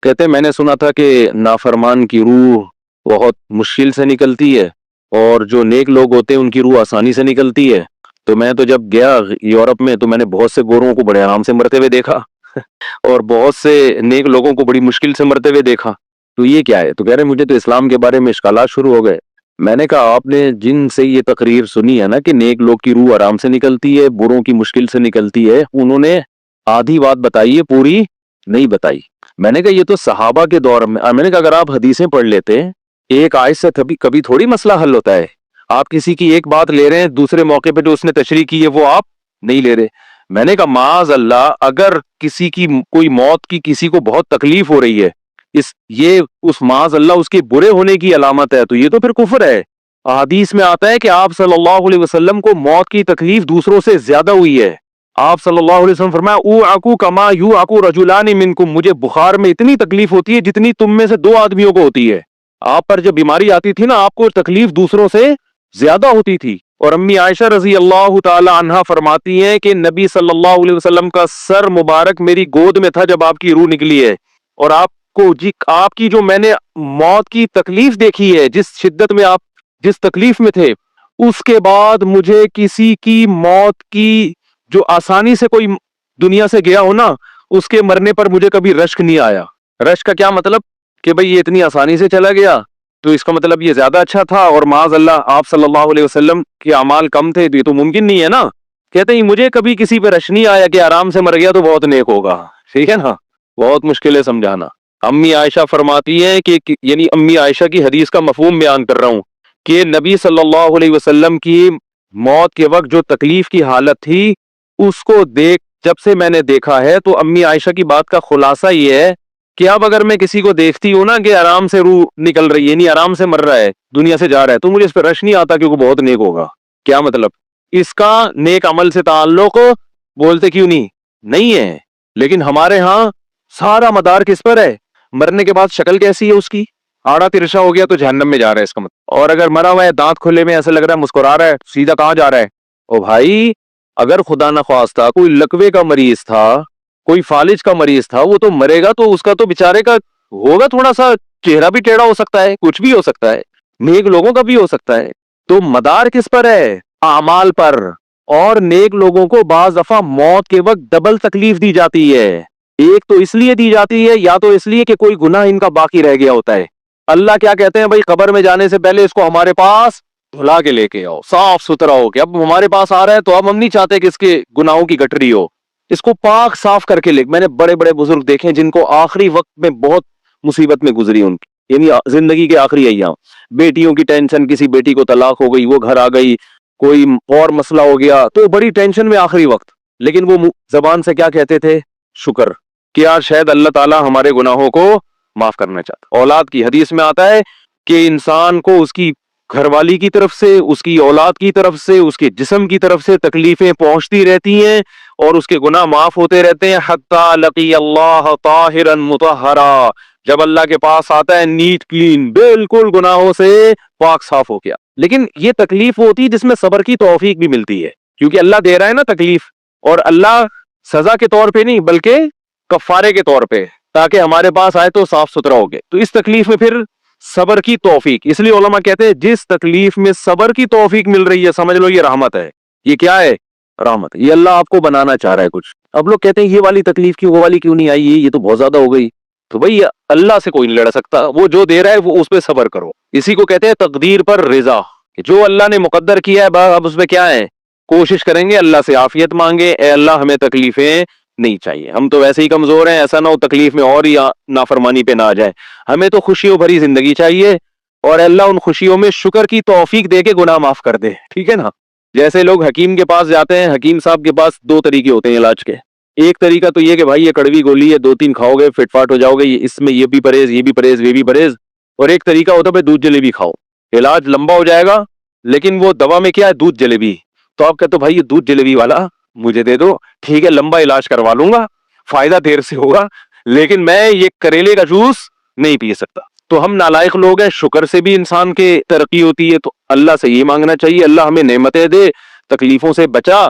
کہتے ہیں میں نے سنا تھا کہ نافرمان کی روح بہت مشکل سے نکلتی ہے اور جو نیک لوگ ہوتے ہیں ان کی روح آسانی سے نکلتی ہے. تو میں تو جب گیا یورپ میں تو میں نے بہت سے گوروں کو بڑے آرام سے مرتے ہوئے دیکھا اور بہت سے نیک لوگوں کو بڑی مشکل سے مرتے ہوئے دیکھا. تو یہ کیا ہے؟ تو کہہ رہے مجھے تو اسلام کے بارے میں اشکالات شروع ہو گئے. میں نے کہا آپ نے جن سے یہ تقریر سنی ہے نا کہ نیک لوگ کی روح آرام سے نکلتی ہے بروں کی مشکل سے نکلتی ہے، انہوں نے آدھی بات بتائی ہے، پوری نہیں بتائی. میں نے کہا یہ تو صحابہ کے دور میں نے کہا اگر آپ حدیثیں پڑھ لیتے ایک آیت سے کبھی تھوڑی مسئلہ حل ہوتا ہے. آپ کسی کی ایک بات لے رہے ہیں، دوسرے موقع پہ جو اس نے تشریح کی ہے وہ آپ نہیں لے رہے. میں نے کہا معاذ اللہ، اگر کسی کی کوئی موت کی کسی کو بہت تکلیف ہو رہی ہے، یہ اس معاذ اللہ اس کے برے ہونے کی علامت ہے، تو یہ تو پھر کفر ہے. حدیث میں آتا ہے کہ آپ صلی اللہ علیہ وسلم کو موت کی تکلیف دوسروں سے زیادہ ہوئی ہے. آپ صلی اللہ علیہ وسلم فرمایا اوعکو کما یوعکو رجلان منکم، مجھے بخار میں اتنی تکلیف ہوتی ہے جتنی تم میں سے دو آدمیوں کو ہوتی ہے. آپ پر جب بیماری آتی تھی نا آپ کو تکلیف دوسروں سے زیادہ ہوتی تھی. اور امی عائشہ رضی اللہ تعالی عنہا فرماتی ہیں کہ نبی صلی اللہ علیہ وسلم کا سر مبارک میری گود میں تھا جب آپ کی روح نکلی ہے، اور آپ کی جو میں نے موت کی تکلیف دیکھی ہے، جس شدت میں آپ جس تکلیف میں تھے، اس کے بعد مجھے کسی کی موت کی جو آسانی سے کوئی دنیا سے گیا ہو نا اس کے مرنے پر مجھے کبھی رشک نہیں آیا. رشک کا کیا مطلب کہ بھئی یہ اتنی آسانی سے چلا گیا تو اس کا مطلب یہ زیادہ اچھا تھا، اور معاذ اللہ آپ صلی اللہ علیہ وسلم کے اعمال کم تھے تو یہ تو ممکن نہیں ہے نا. کہتے ہیں مجھے کبھی کسی پہ رش نہیں آیا کہ آرام سے مر گیا تو بہت نیک ہوگا. ٹھیک ہے نا، بہت مشکل ہے سمجھانا. امی عائشہ فرماتی ہیں کہ یعنی امی عائشہ کی حدیث کا مفہوم بیان کر رہا ہوں کہ نبی صلی اللہ علیہ وسلم کی موت کے وقت جو تکلیف کی حالت تھی اس کو جب سے میں نے دیکھا ہے، تو امی عائشہ کی بات کا خلاصہ یہ ہے کہ اب اگر میں کسی کو دیکھتی ہوں نا کہ آرام سے روح نکل رہی ہے، یعنی آرام سے مر رہا ہے، دنیا سے جا رہا ہے، تو مجھے اس پہ رش نہیں آتا کیونکہ بہت نیک ہوگا. کیا مطلب؟ اس کا نیک عمل سے تعلق بولتے کیوں نہیں ہے. لیکن ہمارے ہاں سارا مدار کس پر ہے؟ مرنے کے بعد شکل کیسی ہے اس کی؟ آڑا ترشا ہو گیا تو جہنم میں جا رہا ہے اس کا مطلب. اور اگر مرا ہوا ہے دانت کھلے میں ایسا لگ رہا ہے مسکرا رہا ہے، سیدھا کہاں جا رہا ہے؟ او بھائی اگر خدا نخواستہ کوئی لکوے کا مریض تھا، کوئی فالج کا مریض تھا، وہ تو مرے گا تو اس کا تو بیچارے کا ہوگا تھوڑا سا چہرہ بھی ٹیڑھا ہو سکتا ہے، کچھ بھی ہو سکتا ہے، نیک لوگوں کا بھی ہو سکتا ہے. تو مدار کس پر ہے؟ اعمال پر. اور نیک لوگوں کو بعض دفعہ موت کے وقت ڈبل تکلیف دی جاتی ہے. ایک تو اس لیے دی جاتی ہے یا تو اس لیے کہ کوئی گناہ ان کا باقی رہ گیا ہوتا ہے. اللہ کیا کہتے ہیں بھائی قبر میں جانے سے پہلے اس کو ہمارے پاس دھلا کے لے کے آؤ، صاف ستھرا ہو کے. اب ہمارے پاس آ رہا ہے تو اب ہم نہیں چاہتے کہ اس کے گناہوں کی گٹری ہو، اس کو پاک صاف کر کے لے. میں نے بڑے بڑے بزرگ دیکھے جن کو آخری وقت میں بہت مصیبت میں گزری ان کی، یعنی زندگی کے آخری ایام، بیٹیوں کی ٹینشن، کسی بیٹی کو طلاق ہو گئی وہ گھر آ گئی، کوئی اور مسئلہ ہو گیا تو بڑی ٹینشن میں آخری وقت، لیکن وہ زبان سے کیا کہتے تھے؟ شکر. کیا شاید اللہ تعالیٰ ہمارے گناہوں کو معاف کرنا چاہتا. اولاد کی حدیث میں آتا ہے کہ انسان کو اس کی گھر والی کی طرف سے، اس کی اولاد کی طرف سے، اس کے جسم کی طرف سے تکلیفیں پہنچتی رہتی ہیں اور اس کے گناہ معاف ہوتے رہتے ہیں حتی لقی اللہ طاہرا مطہرا. جب اللہ کے پاس آتا ہے نیٹ کلین، بالکل گناہوں سے پاک صاف ہو گیا. لیکن یہ تکلیف ہوتی ہے جس میں صبر کی توفیق بھی ملتی ہے، کیونکہ اللہ دے رہا ہے نا تکلیف، اور اللہ سزا کے طور پہ نہیں بلکہ کفارے کے طور پہ، تاکہ ہمارے پاس آئے تو صاف ستھرا ہو گئے. تو اس تکلیف میں پھر صبر کی توفیق، اس لیے علماء کہتے ہیں جس تکلیف میں صبر کی توفیق مل رہی ہے سمجھ لو یہ رحمت ہے. یہ کیا ہے؟ رحمت. یہ اللہ آپ کو بنانا چاہ رہا ہے کچھ. اب لوگ کہتے ہیں یہ والی تکلیف کی وہ والی کیوں نہیں آئی، یہ تو بہت زیادہ ہو گئی. تو بھئی اللہ سے کوئی نہیں لڑ سکتا، وہ جو دے رہا ہے وہ اس پہ صبر کرو. اسی کو کہتے ہیں تقدیر پر رضا، کہ جو اللہ نے مقدر کیا ہے اب اس پہ کیا ہے؟ کوشش کریں گے اللہ سے عافیت مانگے، اے اللہ ہمیں تکلیفیں نہیں چاہیے، ہم تو ویسے ہی کمزور ہیں، ایسا نہ ہو تکلیف میں اور ہی نافرمانی پہ نہ آ جائے. ہمیں تو خوشیوں بھری زندگی چاہیے، اور اللہ ان خوشیوں میں شکر کی توفیق دے کے گناہ معاف کر دے. ٹھیک ہے نا؟ جیسے لوگ حکیم کے پاس جاتے ہیں، حکیم صاحب کے پاس دو طریقے ہوتے ہیں علاج کے. ایک طریقہ تو یہ کہ بھائی یہ کڑوی گولی ہے، 2-3 کھاؤ گے فٹ فاٹ ہو جاؤ گے، اس میں یہ بھی پرہیز، یہ بھی پرہیز، یہ بھی پرہیز. اور ایک طریقہ ہوتا ہے بھائی دودھ جلیبی کھاؤ، علاج لمبا ہو جائے گا لیکن وہ دوا میں کیا ہے؟ دودھ جلیبی. تو آپ کہتے ہو بھائی یہ دودھ جلیبی والا مجھے دے دو، ٹھیک ہے لمبا علاج کروا لوں گا، فائدہ دیر سے ہوگا، لیکن میں یہ کریلے کا جوس نہیں پی سکتا. تو ہم نالائق لوگ ہیں، شکر سے بھی انسان کے ترقی ہوتی ہے. تو اللہ سے یہ مانگنا چاہیے اللہ ہمیں نعمتیں دے، تکلیفوں سے بچا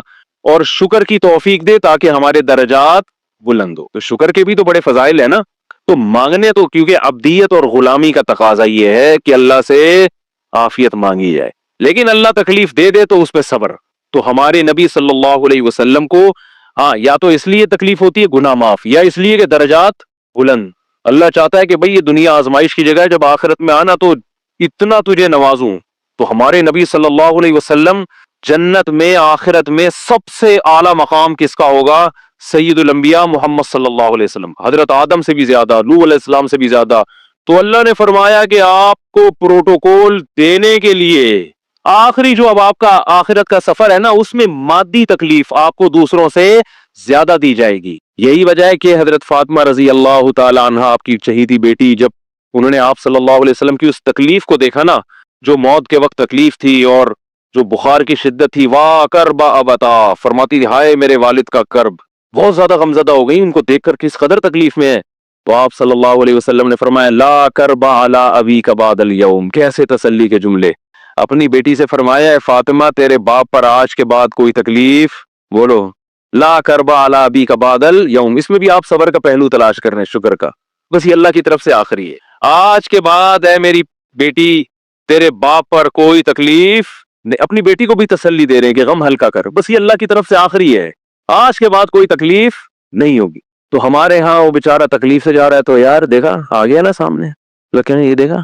اور شکر کی توفیق دے تاکہ ہمارے درجات بلند ہو. تو شکر کے بھی تو بڑے فضائل ہیں نا. تو مانگنے تو کیونکہ عبدیت اور غلامی کا تقاضا یہ ہے کہ اللہ سے عافیت مانگی جائے، لیکن اللہ تکلیف دے دے تو اس پہ صبر۔ تو ہمارے نبی صلی اللہ علیہ وسلم کو ہاں یا تو اس لیے تکلیف ہوتی ہے گناہ معاف، یا اس لیے کہ درجات بلند۔ اللہ چاہتا ہے کہ بھئی یہ دنیا آزمائش کی جگہ ہے، جب آخرت میں آنا تو اتنا تجھے نوازوں۔ تو ہمارے نبی صلی اللہ علیہ وسلم جنت میں آخرت میں سب سے اعلیٰ مقام کس کا ہوگا؟ سید الانبیاء محمد صلی اللہ علیہ وسلم، حضرت آدم سے بھی زیادہ، نوح علیہ السلام سے بھی زیادہ۔ تو اللہ نے فرمایا کہ آپ کو پروٹوکول دینے کے لیے آخری جو اب آپ کا آخرت کا سفر ہے نا، اس میں مادی تکلیف آپ کو دوسروں سے زیادہ دی جائے گی۔ یہی وجہ ہے کہ حضرت فاطمہ رضی اللہ تعالی عنہ، آپ کی چہیتی بیٹی، جب انہوں نے آپ صلی اللہ علیہ وسلم کی اس تکلیف کو دیکھا نا، جو موت کے وقت تکلیف تھی اور جو بخار کی شدت تھی، واہ کرب ابتا، فرماتی تھی ہائے میرے والد کا کرب، بہت زیادہ غمزدہ ہو گئی ان کو دیکھ کر کس قدر تکلیف میں ہے۔ تو آپ صلی اللہ علیہ وسلم نے فرمایا لا کرب علی ابیک بعد اليوم، کیسے تسلی کے جملے۔ اپنی بیٹی سے فرمایا ہے فاطمہ تیرے باپ پر آج کے بعد کوئی تکلیف، بولو لا کرب علی ابیک بعد اليوم، اس میں بھی آپ صبر کا پہلو تلاش کر رہے ہیں، شکر کا، بس یہ اللہ کی طرف سے آخری ہے۔ آج کے بعد اے میری بیٹی تیرے باپ پر کوئی تکلیف، اپنی بیٹی کو بھی تسلی دے رہے ہیں کہ غم ہلکا کر، بس یہ اللہ کی طرف سے آخری ہے، آج کے بعد کوئی تکلیف نہیں ہوگی۔ تو ہمارے ہاں وہ بیچارہ تکلیف سے جا رہا ہے، تو یار دیکھا آ گیا نا سامنے، لوگ کہیں یہ دیکھا،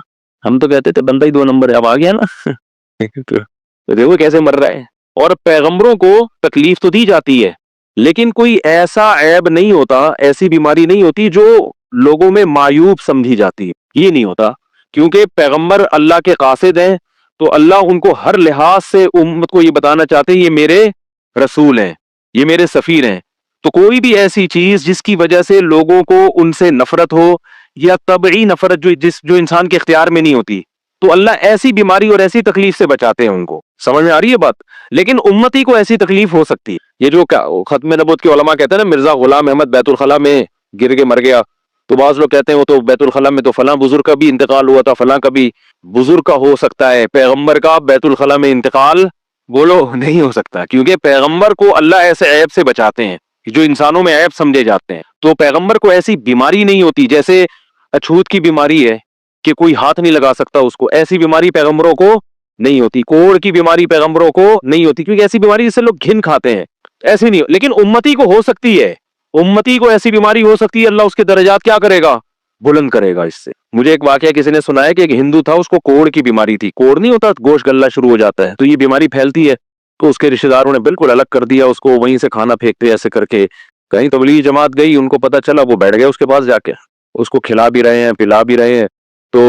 ہم تو کہتے تھے بندہ ہی دو نمبر ہے، اب آ گیا نا تو دیکھو کیسے مر رہا ہے۔ اور پیغمبروں کو تکلیف تو دی جاتی ہے، لیکن کوئی ایسا عیب نہیں ہوتا، ایسی بیماری نہیں ہوتی جو لوگوں میں معیوب سمجھی جاتی ہے، یہ نہیں ہوتا، کیونکہ پیغمبر اللہ کے قاصد ہیں، تو اللہ ان کو ہر لحاظ سے امت کو یہ بتانا چاہتے ہیں یہ میرے رسول ہیں، یہ میرے سفیر ہیں۔ تو کوئی بھی ایسی چیز جس کی وجہ سے لوگوں کو ان سے نفرت ہو، یا طبعی نفرت جو انسان کے اختیار میں نہیں ہوتی، تو اللہ ایسی بیماری اور ایسی تکلیف سے بچاتے ہیں ان کو۔ سمجھ میں آ رہی ہے بات؟ لیکن امتی کو ایسی تکلیف ہو سکتی ہے، یہ جو ختم نبوت کے علماء کہتے ہیں نا مرزا غلام احمد بیت الخلاء میں گر کے مر گیا، تو بعض لوگ کہتے ہیں وہ تو بیت الخلاء میں تو فلاں بزرگ کا بھی انتقال ہوا تھا، فلاں کا بھی بزرگ کا ہو سکتا ہے، پیغمبر کا بیت الخلاء میں انتقال بولو نہیں ہو سکتا، کیونکہ پیغمبر کو اللہ ایسے عیب سے بچاتے ہیں جو انسانوں میں عیب سمجھے جاتے ہیں۔ تو پیغمبر کو ایسی بیماری نہیں ہوتی، جیسے اچھوت کی بیماری ہے کہ کوئی ہاتھ نہیں لگا سکتا اس کو، ایسی بیماری پیغمبروں کو نہیں ہوتی۔ کوڑ کی بیماری پیغمبروں کو نہیں ہوتی، کیونکہ ایسی بیماری جس سے لوگ گھن کھاتے ہیں، ایسی نہیں، لیکن امتی کو ہو سکتی ہے، امتی کو ایسی بیماری ہو سکتی ہے، اللہ اس کے درجات کیا کرے گا؟ بلند کرے گا اس سے۔ مجھے ایک واقعہ کسی نے سنایا کہ ایک ہندو تھا، اس کو کوڑ کی بیماری تھی، کوڑ نہیں ہوتا گوشت گلنا شروع ہو جاتا ہے، تو یہ بیماری پھیلتی ہے، تو اس کے رشتہ داروں نے بالکل الگ کر دیا اس کو، وہیں سے کھانا پھینکتے ایسے کر کے، کہیں تبلیغی جماعت گئی، ان کو پتہ چلا، وہ بیٹھ گئے اس کے پاس جا کے، اس کو کھلا بھی رہے ہیں پلا بھی رہے ہیں، تو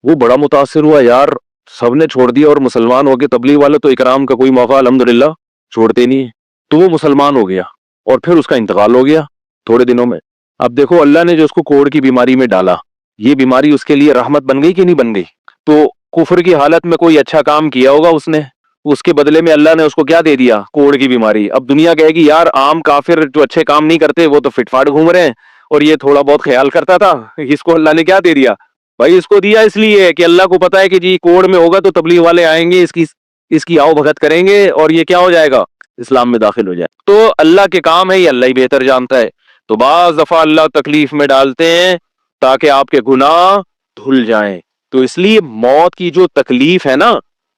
وہ بڑا متاثر ہوا، یار سب نے چھوڑ دیا اور مسلمان ہو گئے، تبلیغ والے تو اکرام کا کوئی موقع الحمدللہ چھوڑتے نہیں ہیں، تو وہ مسلمان ہو گیا اور پھر اس کا انتقال ہو گیا تھوڑے دنوں میں۔ اب دیکھو اللہ نے جو اس کو کوڑ کی بیماری میں ڈالا، یہ بیماری اس کے لیے رحمت بن گئی کہ نہیں بن گئی؟ تو کفر کی حالت میں کوئی اچھا کام کیا ہوگا اس نے، اس کے بدلے میں اللہ نے اس کو کیا دے دیا؟ کوڑ کی بیماری۔ اب دنیا کہے گی یار عام کافر جو اچھے کام نہیں کرتے وہ تو فٹ فاٹ گھوم رہے ہیں، اور یہ تھوڑا بہت خیال کرتا تھا، اس کو اللہ نے کیا دے دیا؟ بھائی اس کو دیا اس لیے کہ اللہ کو پتا ہے کہ جی کوڑ میں ہوگا تو تبلیغ والے آئیں گے، اس کی آؤ بھگت کریں گے، اور یہ کیا ہو جائے گا؟ اسلام میں داخل ہو جائے۔ تو اللہ کے کام ہے، یہ اللہ ہی بہتر جانتا ہے۔ تو بعض دفعہ اللہ تکلیف میں ڈالتے ہیں تاکہ آپ کے گناہ دھل جائیں۔ تو اس لیے موت کی جو تکلیف ہے نا،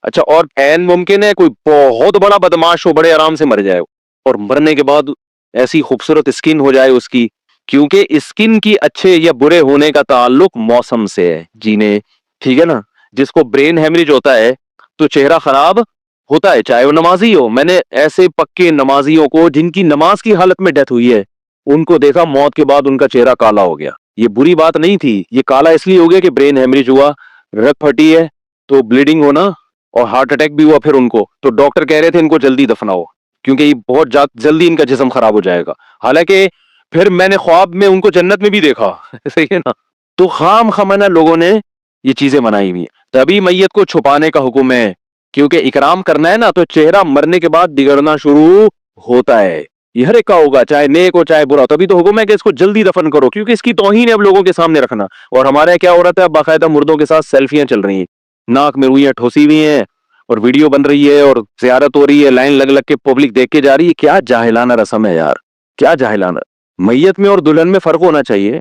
اچھا اور عین ممکن ہے کوئی بہت بڑا بدماش ہو، بڑے آرام سے مر جائے، اور مرنے کے بعد ایسی خوبصورت اسکن ہو جائے اس کی، کیونکہ اسکن کی اچھے یا برے ہونے کا تعلق موسم سے ہے، جینے ٹھیک ہے نا۔ جس کو برین ہیمریج ہوتا ہے تو چہرہ خراب ہوتا ہے، چاہے وہ نمازی ہو۔ میں نے ایسے پکے نمازیوں کو جن کی نماز کی حالت میں ڈیتھ ہوئی ہے، ان کو دیکھا موت کے بعد ان کا چہرہ کالا ہو گیا۔ یہ بری بات نہیں تھی، یہ کالا اس لیے ہو گیا کہ برین ہیمریج ہوا، رگ پھٹی ہے تو بلیڈنگ ہونا، اور ہارٹ اٹیک بھی ہوا پھر ان کو، تو ڈاکٹر کہہ رہے تھے ان کو جلدی دفناؤ کیونکہ یہ بہت جلدی ان کا جسم خراب ہو جائے گا۔ حالانکہ پھر میں نے خواب میں ان کو جنت میں بھی دیکھا صحیح ہے نا۔ تو خام خمانہ لوگوں نے یہ چیزیں بنائی ہوئی ہیں۔ تبھی میت کو چھپانے کا حکم ہے، کیونکہ اکرام کرنا ہے نا، تو چہرہ مرنے کے بعد بگڑنا شروع ہوتا ہے، یہ ہر ایک کا ہوگا، چاہے نیک ہو چاہے برا، تبھی تو حکم ہے کہ اس کو جلدی دفن کرو، کیونکہ اس کی توہین ہے اب لوگوں کے سامنے رکھنا۔ اور ہمارے یہاں کیا ہو رہا ہے، باقاعدہ مردوں کے ساتھ سیلفیاں چل رہی ہیں، ناک میں روئیاں ٹھوسی ہوئی ہیں، اور ویڈیو بن رہی ہے، اور زیارت ہو رہی ہے، لائن لگ لگ کے پبلک دیکھ کے جا رہی ہے۔ کیا جاہلانہ رسم ہے یار، کیا جاہلانہ۔ میت میں اور دلہن میں فرق ہونا چاہیے۔